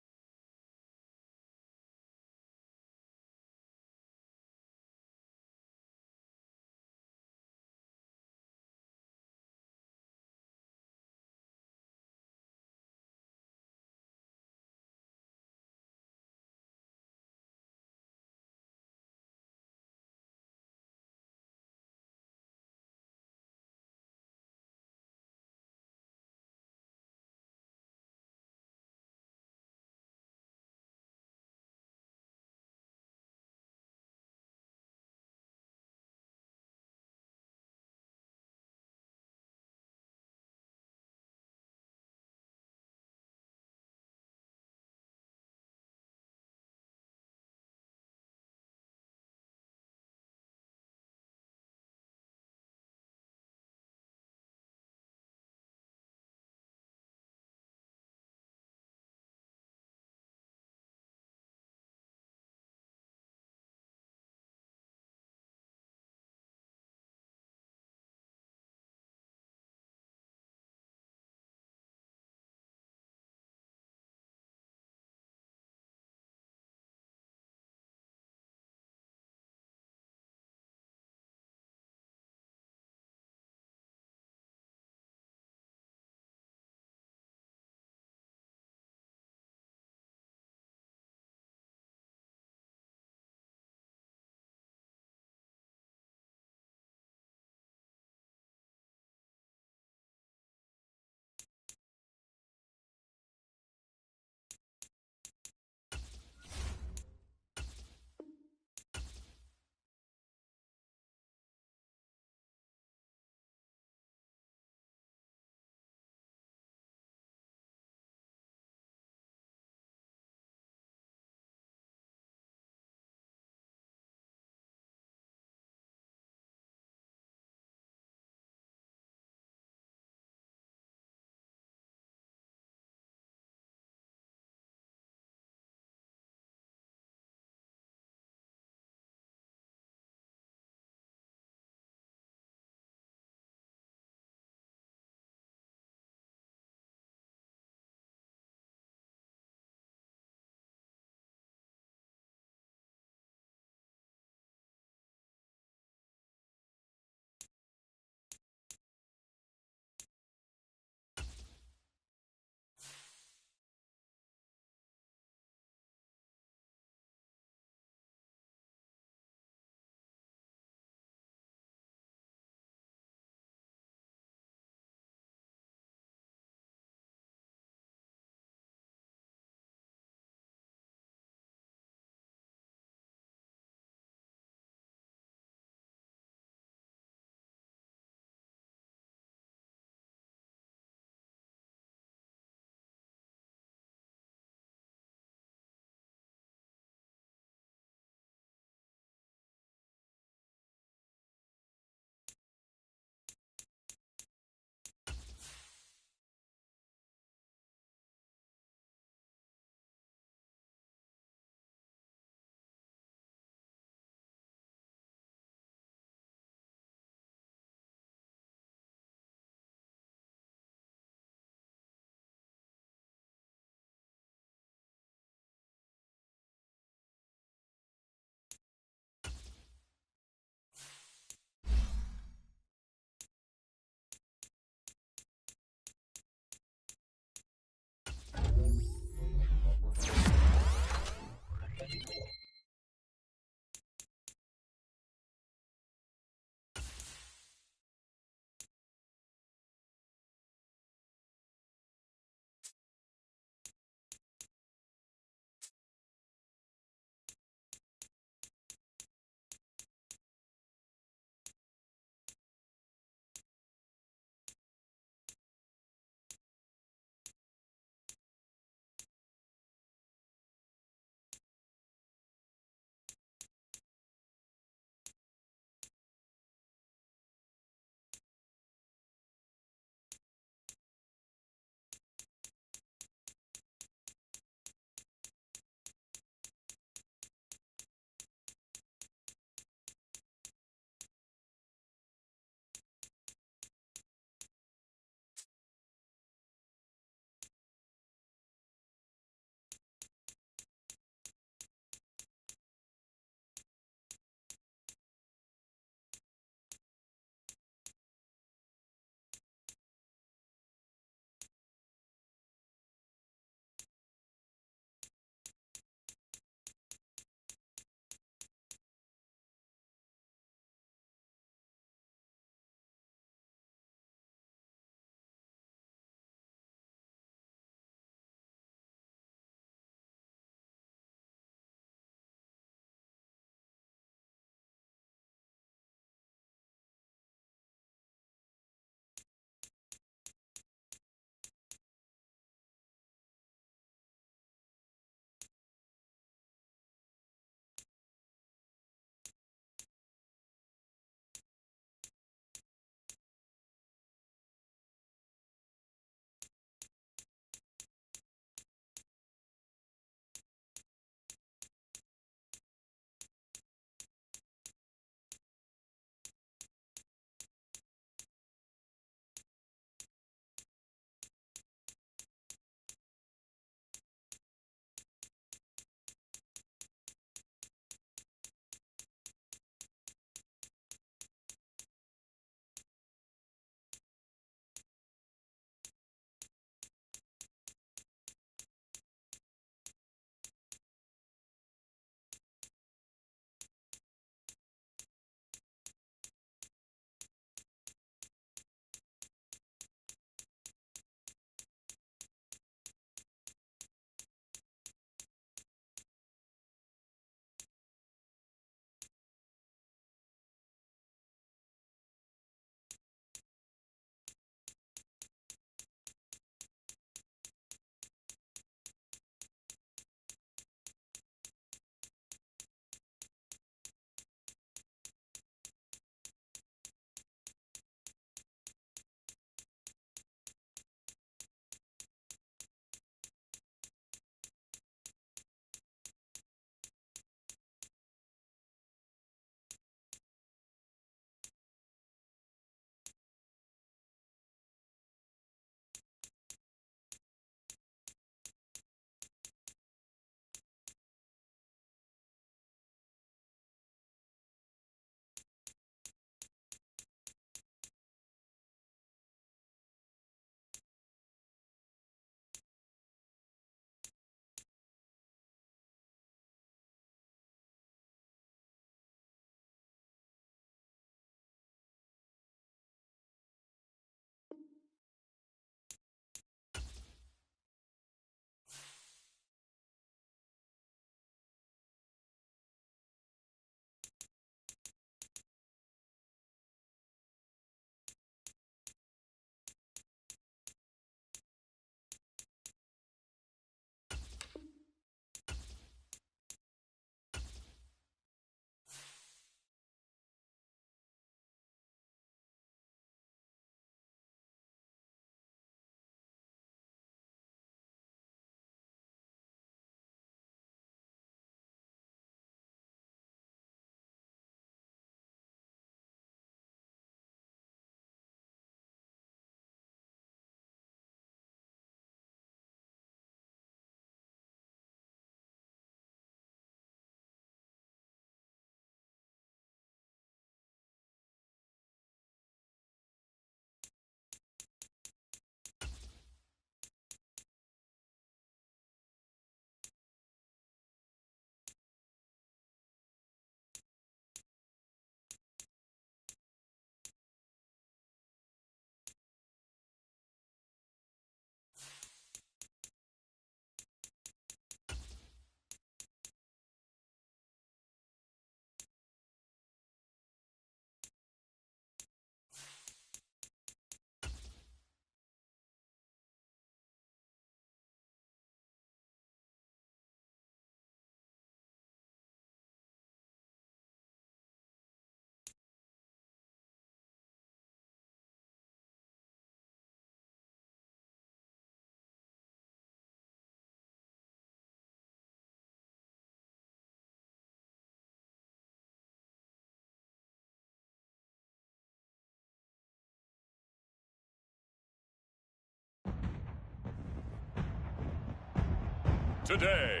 today.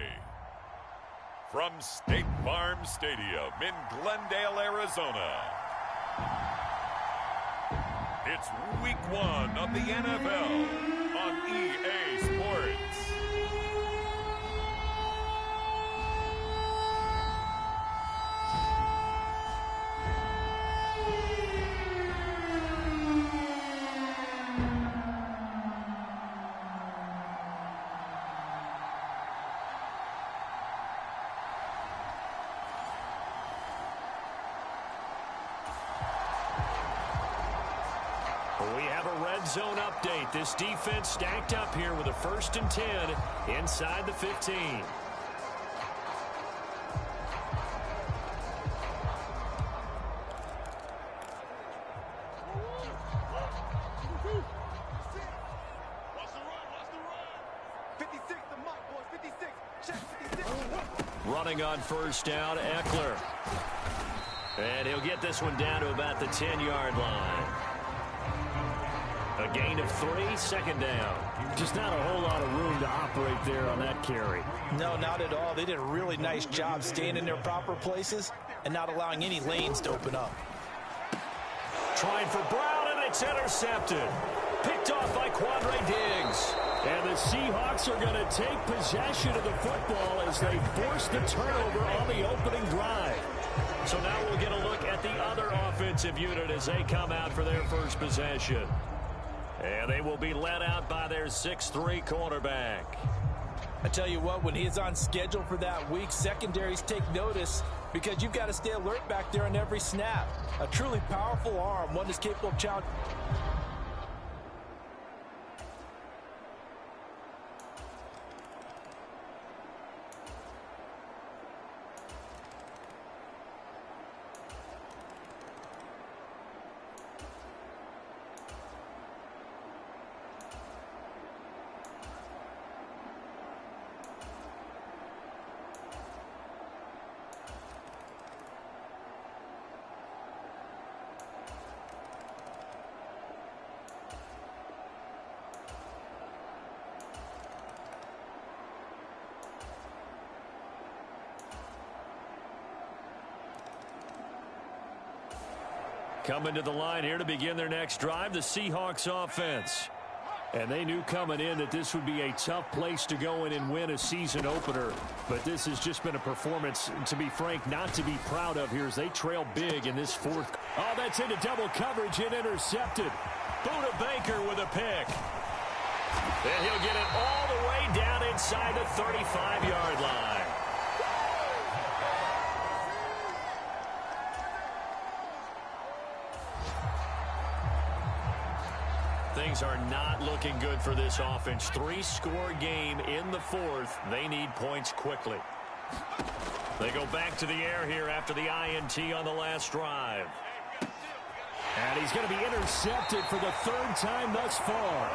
From State Farm Stadium in Glendale, Arizona, it's Week 1 of the NFL on EA Sports. We have a red zone update. This defense stacked up here with a 1st and 10 inside the 15. Running on 1st down, Eckler. And he'll get this one down to about the 10-yard line. A gain of 3, 2nd down. Just not a whole lot of room to operate there on that carry. No, not at all. They did a really nice job staying in their proper places and not allowing any lanes to open up. Trying for Brown, and it's intercepted. Picked off by Quandre Diggs. And the Seahawks are going to take possession of the football as they force the turnover on the opening drive. So now we'll get a look at the other offensive unit as they come out for their first possession. And they will be led out by their 6'3" quarterback. I tell you what, when he's on schedule for that week, secondaries take notice because you've got to stay alert back there on every snap. A truly powerful arm, one that's capable of challenging. Coming to the line here to begin their next drive, the Seahawks offense. And they knew coming in that this would be a tough place to go in and win a season opener. But this has just been a performance, to be frank, not to be proud of here as they trail big in this 4th. Oh, that's into double coverage and intercepted. Buda Baker with a pick. And he'll get it all the way down inside the 35-yard line. Things are not looking good for this offense. 3-score game in the 4th. They need points quickly. They go back to the air here after the INT on the last drive. And he's going to be intercepted for the 3rd time thus far.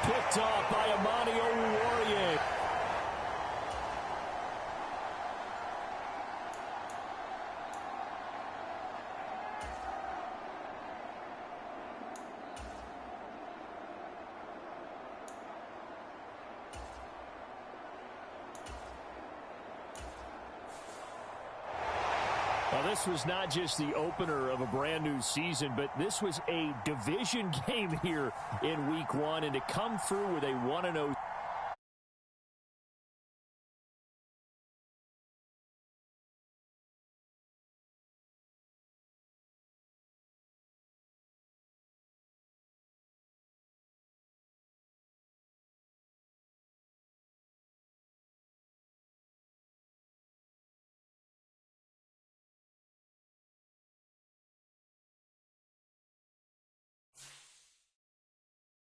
Picked off by Amani Oruwariye. Well, this was not just the opener of a brand new season, but this was a division game here in Week 1, and to come through with a 1-0